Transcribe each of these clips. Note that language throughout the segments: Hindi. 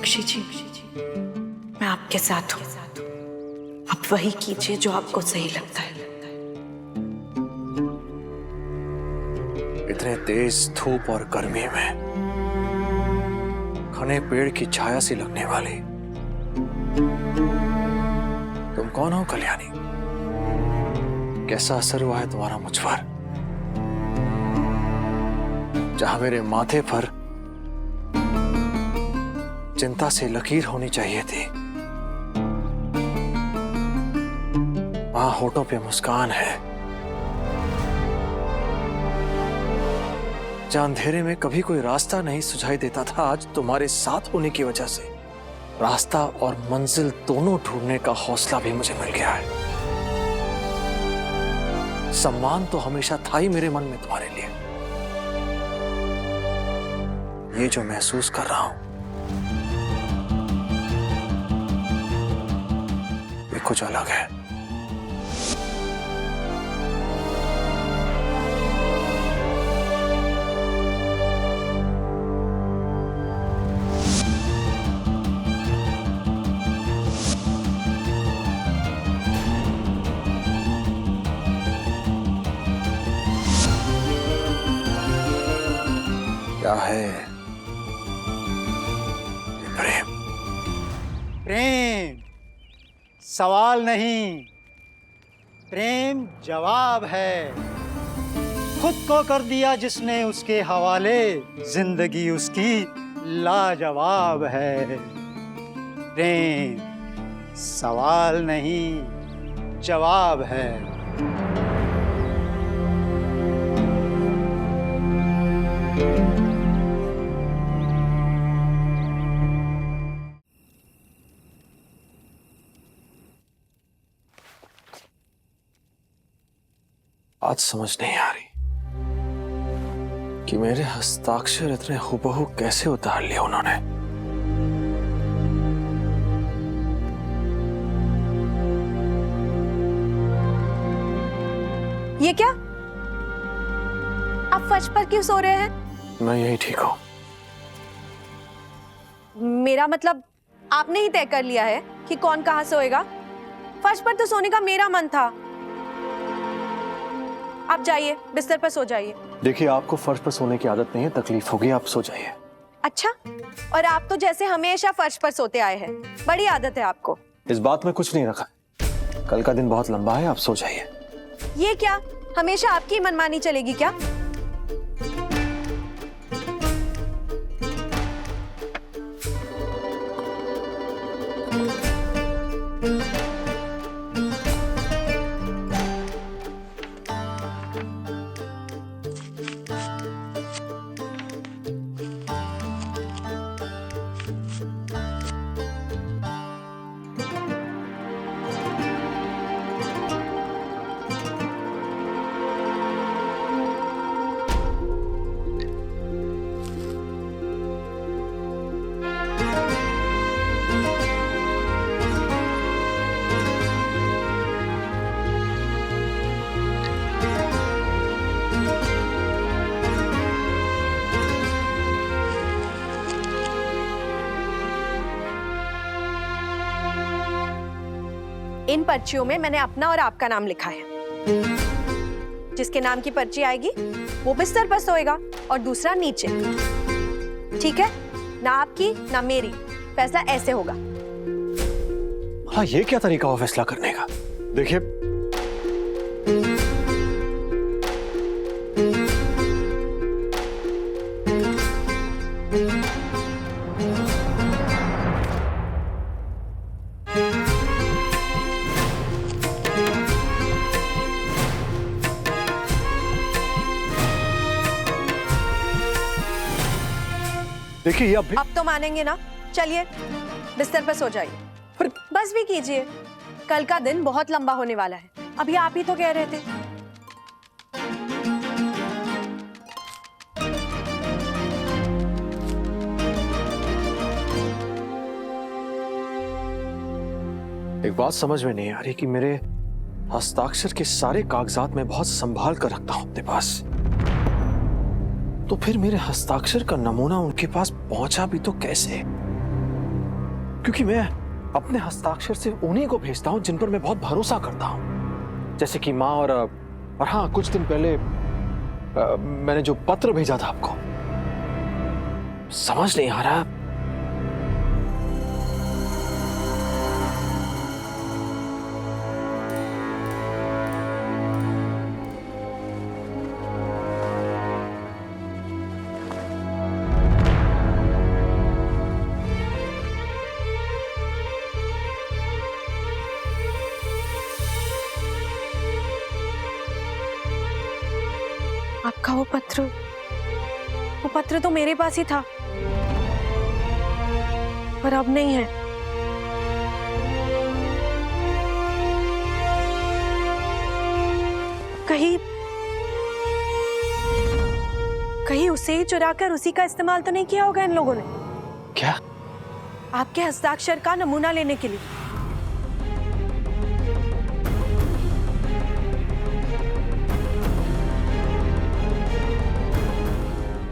बख्शी जी, मैं आपके साथ हूँ। आप वही कीजिए जो आपको सही लगता है। इतने तेज धूप और गर्मी में घने पेड़ की छाया सी लगने वाली तुम कौन हो कल्याणी? कैसा असर हुआ है तुम्हारा मुझ पर? जहां मेरे माथे पर चिंता से लकीर होनी चाहिए थी, वहां होठों पे मुस्कान है। जहां अंधेरे में कभी कोई रास्ता नहीं सुझाई देता था, आज तुम्हारे साथ होने की वजह से रास्ता और मंजिल दोनों ढूंढने का हौसला भी मुझे मिल गया है। सम्मान तो हमेशा था ही मेरे मन में तुम्हारे लिए। ये जो महसूस कर रहा हूं, ये कुछ अलग है। क्या है ये प्रेम? प्रेम सवाल नहीं, प्रेम जवाब है। खुद को कर दिया जिसने उसके हवाले, जिंदगी उसकी लाजवाब है। प्रेम सवाल नहीं, जवाब है। आज समझ नहीं आ रही कि मेरे हस्ताक्षर इतने हुबहू कैसे उतार लिए उन्होंने। ये क्या? आप फर्श पर क्यों सो रहे हैं? मैं यही ठीक हूं। मेरा मतलब आपने ही तय कर लिया है कि कौन कहां सोएगा? फर्श पर तो सोने का मेरा मन था। आप जाइए, बिस्तर पर सो जाइए। देखिए, आपको फर्श पर सोने की आदत नहीं है, तकलीफ होगी, आप सो जाइए। अच्छा, और आप तो जैसे हमेशा फर्श पर सोते आए हैं, बड़ी आदत है आपको। इस बात में कुछ नहीं रखा है। कल का दिन बहुत लंबा है, आप सो जाइए। ये क्या, हमेशा आपकी मनमानी चलेगी क्या? इन पर्चियों में मैंने अपना और आपका नाम लिखा है। जिसके नाम की पर्ची आएगी वो बिस्तर पर सोएगा और दूसरा नीचे। ठीक है? ना आपकी ना मेरी, फैसला ऐसे होगा। हाँ, ये क्या तरीका हो फैसला करने का? देखिए, देखिए, ये अब तो मानेंगे ना? चलिए बिस्तर पर सो जाइए। बस भी कीजिए, कल का दिन बहुत लंबा होने वाला है। अभी आप ही तो कह रहे थे। एक बात समझ में नहीं आ रही कि मेरे हस्ताक्षर के सारे कागजात मैं बहुत संभाल कर रखता हूं अपने पास, तो फिर मेरे हस्ताक्षर का नमूना उनके पास पहुंचा भी तो कैसे? क्योंकि मैं अपने हस्ताक्षर से उन्हीं को भेजता हूं जिन पर मैं बहुत भरोसा करता हूं, जैसे कि माँ और हाँ, कुछ दिन पहले मैंने जो पत्र भेजा था आपको, समझ नहीं आ रहा। आपका वो पत्र तो मेरे पास ही था, पर अब नहीं है। कहीं उसे ही चुराकर उसी का इस्तेमाल तो नहीं किया होगा इन लोगों ने? क्या? आपके हस्ताक्षर का नमूना लेने के लिए।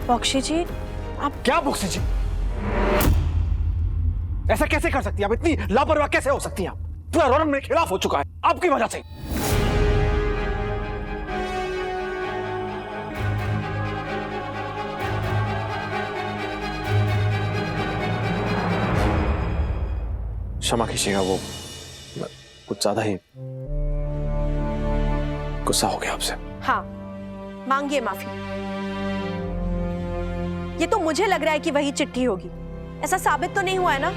बख्शी जी, आप क्या बख्शी जी? ऐसा कैसे कर सकती हैं आप? इतनी लापरवाह कैसे हो सकती हैं आप? पूरा रौनक मेरे खिलाफ हो चुका है आपकी वजह से। क्षमा कीजिएगा, वो कुछ ज्यादा ही गुस्सा हो गया आपसे। हाँ, मांगिए माफी। ये तो मुझे लग रहा है कि वही चिट्ठी होगी, ऐसा साबित तो नहीं हुआ है ना?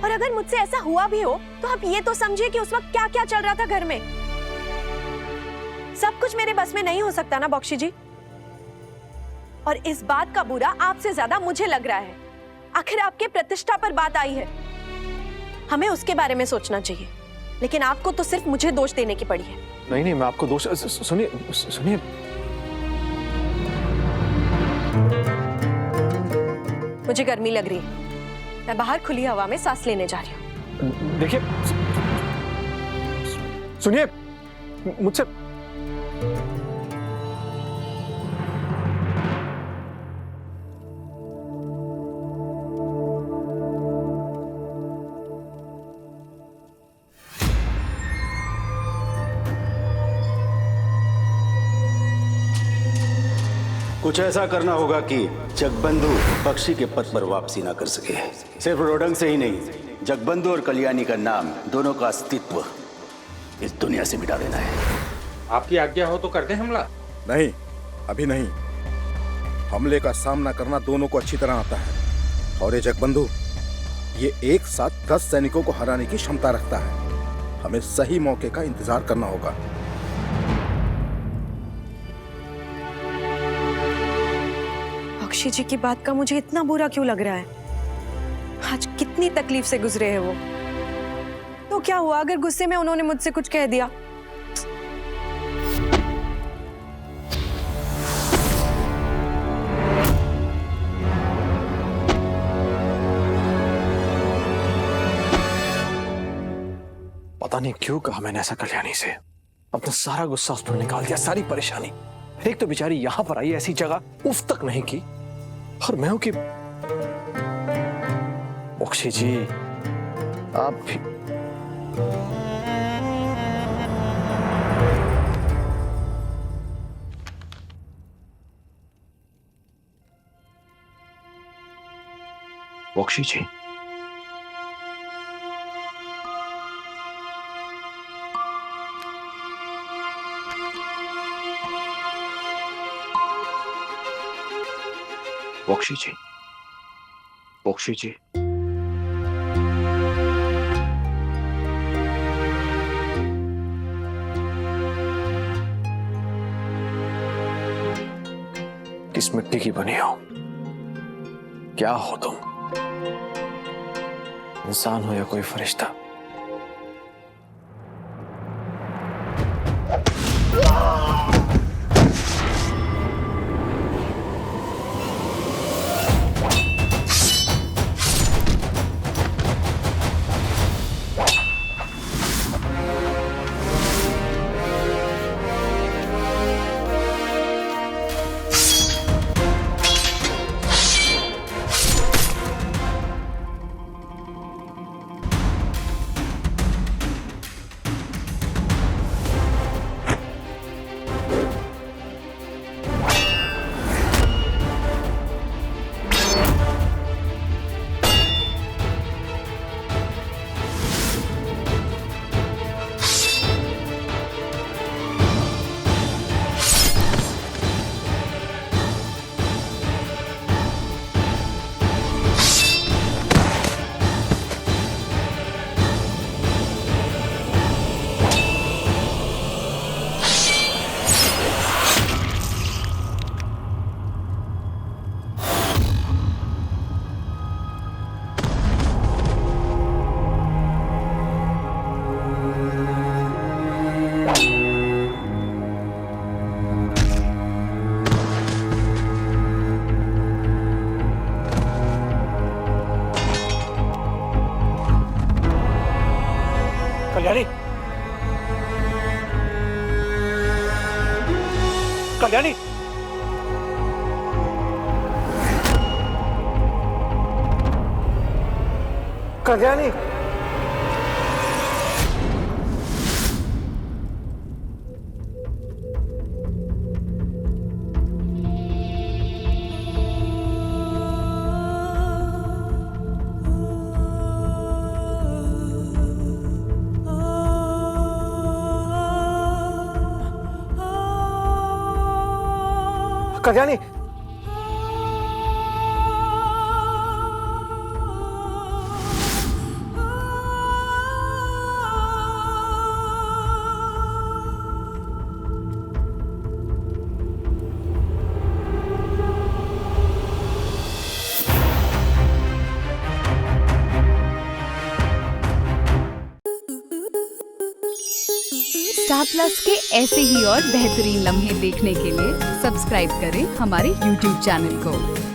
और अगर मुझसे ऐसा हुआ भी हो तो आप ये तो समझिए कि उस वक्त क्या क्या चल रहा था घर में। सब कुछ मेरे बस में नहीं हो सकता ना बख्शी जी। और इस बात का बुरा आपसे ज्यादा मुझे लग रहा है। आखिर आपके प्रतिष्ठा पर बात आई है, हमें उसके बारे में सोचना चाहिए, लेकिन आपको तो सिर्फ मुझे दोष देने की पड़ी है। नहीं नहीं, मैं आपको दोष, सुनिए मुझे गर्मी लग रही है, मैं बाहर खुली हवा में सांस लेने जा रही हूँ। देखिए, सुनिए मुझसे। कुछ ऐसा करना होगा कि जगबंधु बख्शी के पद पर वापसी ना कर सके। सिर्फ रोडंग से ही नहीं, जगबंधु और कल्याणी का नाम, दोनों का अस्तित्व इस दुनिया से मिटा देना है। आपकी आज्ञा हो तो कर दें हमला? नहीं, अभी नहीं। हमले का सामना करना दोनों को अच्छी तरह आता है, और ये जगबंधु, ये एक साथ 10 सैनिकों को हराने की क्षमता रखता है। हमें सही मौके का इंतजार करना होगा। बख्शी जी की बात का मुझे इतना बुरा क्यों लग रहा है? आज कितनी तकलीफ से गुजरे हैं वो। तो क्या हुआ अगर गुस्से में उन्होंने मुझसे कुछ कह दिया? पता नहीं क्यों कहा मैंने ऐसा कल्याणी से। अपना सारा गुस्सा उस पर निकाल दिया, सारी परेशानी। एक तो बेचारी यहां पर आई, ऐसी जगह उफ तक नहीं की, और मैं हूं कि बख्शी जी आप भी। बख्शी जी, बख्शी जी, बख्शी जी, किस मिट्टी की बनी हो? क्या हो तुम? इंसान हो या कोई फरिश्ता? कल्याणी, कल्याणी, कल्याणी, कल्याणी, स्टार प्लस के ऐसे ही और बेहतरीन लम्हे देखने के लिए सब्सक्राइब करें हमारे YouTube चैनल को।